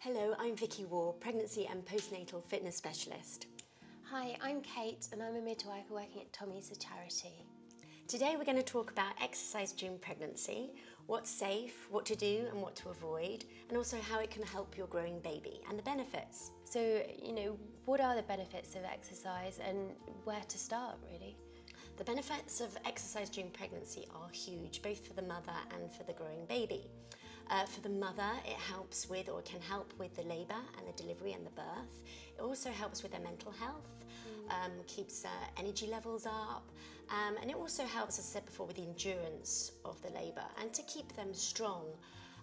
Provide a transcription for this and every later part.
Hello, I'm Vicky Warr, pregnancy and postnatal fitness specialist. Hi, I'm Kate and I'm a midwife working at Tommy's a charity. Today we're going to talk about exercise during pregnancy, what's safe, what to do and what to avoid, and also how it can help your growing baby and the benefits. So, what are the benefits of exercise and where to start, really? The benefits of exercise during pregnancy are huge, both for the mother and for the growing baby. For the mother, it helps with, or can help with, the labour and the delivery and the birth. It also helps with their mental health, keeps energy levels up, and it also helps, as I said before, with the endurance of the labour and to keep them strong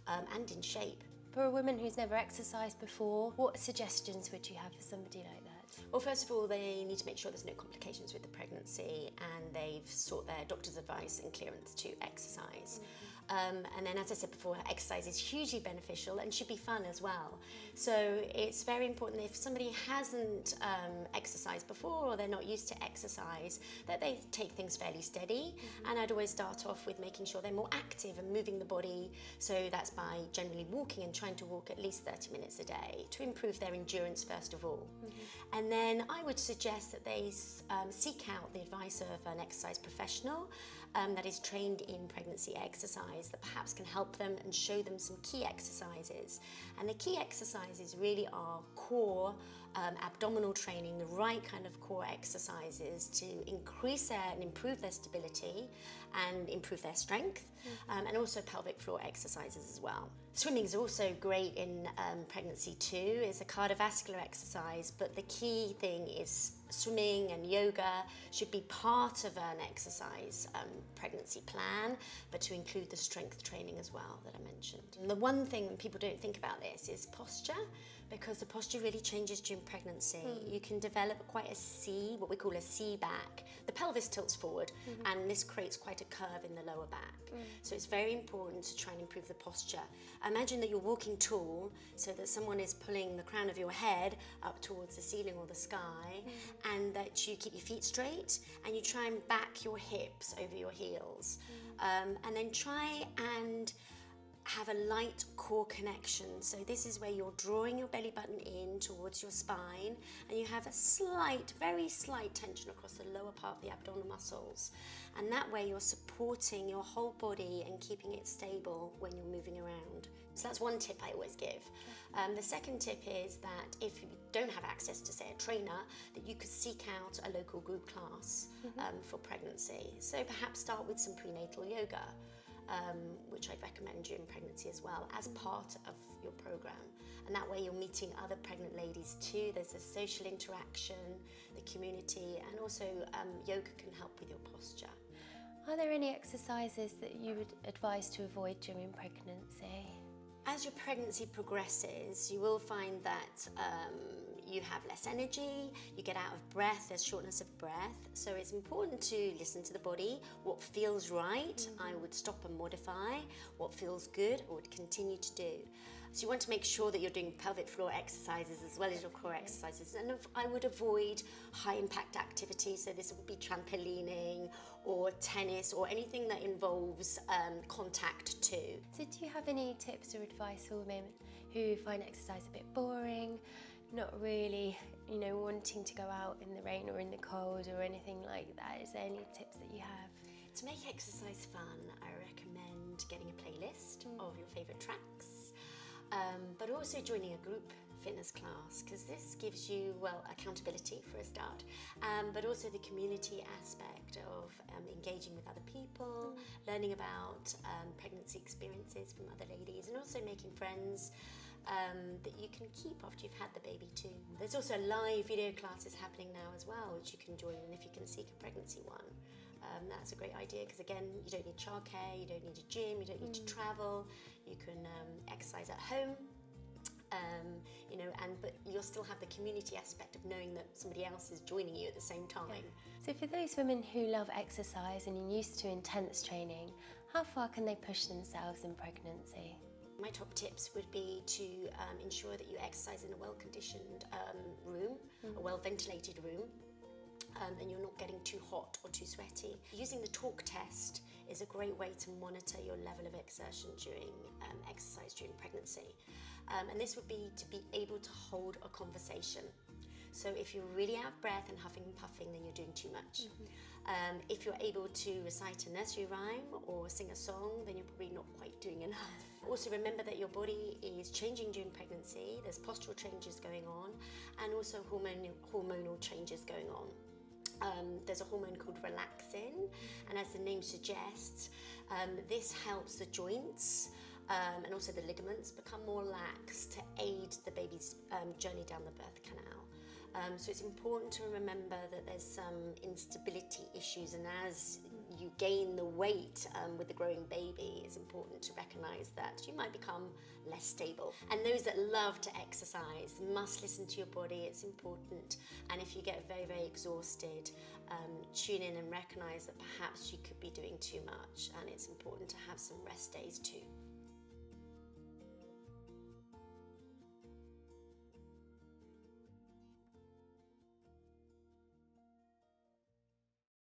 and in shape. For a woman who's never exercised before, what suggestions would you have for somebody like that? Well, first of all, they need to make sure there's no complications with the pregnancy and they've sought their doctor's advice and clearance to exercise. And then, as I said before, exercise is hugely beneficial and should be fun as well. So it's very important, if somebody hasn't exercised before or they're not used to exercise, that they take things fairly steady. And I'd always start off with making sure they're more active and moving the body. So that's by generally walking and trying to walk at least 30 minutes a day to improve their endurance first of all. And then I would suggest that they seek out the advice of an exercise professional that is trained in pregnancy exercise, that perhaps can help them and show them some key exercises. And the key exercises really are core abdominal training, the right kind of core exercises to increase and improve their stability and improve their strength, and also pelvic floor exercises as well. Swimming is also great in pregnancy too. It's a cardiovascular exercise, but the key thing is swimming and yoga should be part of an exercise pregnancy plan, but to include the strength training as well that I mentioned. And the one thing when people don't think about this is posture, because the posture really changes during pregnancy. You can develop quite a C, what we call a C back. The pelvis tilts forward and this creates quite a curve in the lower back. So it's very important to try and improve the posture. Imagine that you're walking tall so that someone is pulling the crown of your head up towards the ceiling or the sky, and that you keep your feet straight and you try and back your hips over your heels, and then try and have a light core connection. So this is where you're drawing your belly button in towards your spine and you have a slight, very slight tension across the lower part of the abdominal muscles. And that way you're supporting your whole body and keeping it stable when you're moving around. So that's one tip I always give. The second tip is that if you don't have access to, say, a trainer, that you could seek out a local group class for pregnancy. So perhaps start with some prenatal yoga, which I'd recommend during pregnancy as well, as part of your program. And that way you're meeting other pregnant ladies too. There's a social interaction, the community, and also yoga can help with your posture. Are there any exercises that you would advise to avoid during pregnancy? As your pregnancy progresses, you will find that you have less energy, you get out of breath, there's shortness of breath. So it's important to listen to the body. What feels right, I would stop and modify. What feels good, I would continue to do. So you want to make sure that you're doing pelvic floor exercises as well as your core exercises. And I would avoid high impact activities. So this would be trampolining or tennis or anything that involves contact too. So do you have any tips or advice for women who find exercise a bit boring, not really, wanting to go out in the rain or in the cold or anything like that? Is there any tips that you have? To make exercise fun, I recommend getting a playlist of your favourite tracks, but also joining a group fitness class, because this gives you, well, accountability for a start, but also the community aspect of engaging with other people, learning about pregnancy experiences from other ladies, and also making friends that you can keep after you've had the baby too. There's also live video classes happening now as well, which you can join, and if you can seek a pregnancy one, that's a great idea, because again, you don't need childcare, you don't need a gym, you don't need to travel, you can exercise at home. But you'll still have the community aspect of knowing that somebody else is joining you at the same time. So for those women who love exercise and are used to intense training, how far can they push themselves in pregnancy? My top tips would be to ensure that you exercise in a well-conditioned room, a well-ventilated room, and you're not getting too hot or too sweaty. Using the talk test is a great way to monitor your level of exertion during exercise during pregnancy. And this would be to be able to hold a conversation. So if you're really out of breath and huffing and puffing, then you're doing too much. If you're able to recite a nursery rhyme or sing a song, then you're probably not quite doing enough. Also remember that your body is changing during pregnancy. There's postural changes going on, and also hormonal changes going on. There's a hormone called relaxin, and as the name suggests, this helps the joints and also the ligaments become more lax to aid the baby's journey down the birth canal. So it's important to remember that there's some instability issues, and as you gain the weight with the growing baby, it's important to recognise that you might become less stable. And those that love to exercise must listen to your body, it's important. And if you get very, very exhausted, tune in and recognise that perhaps you could be doing too much, and it's important to have some rest days too.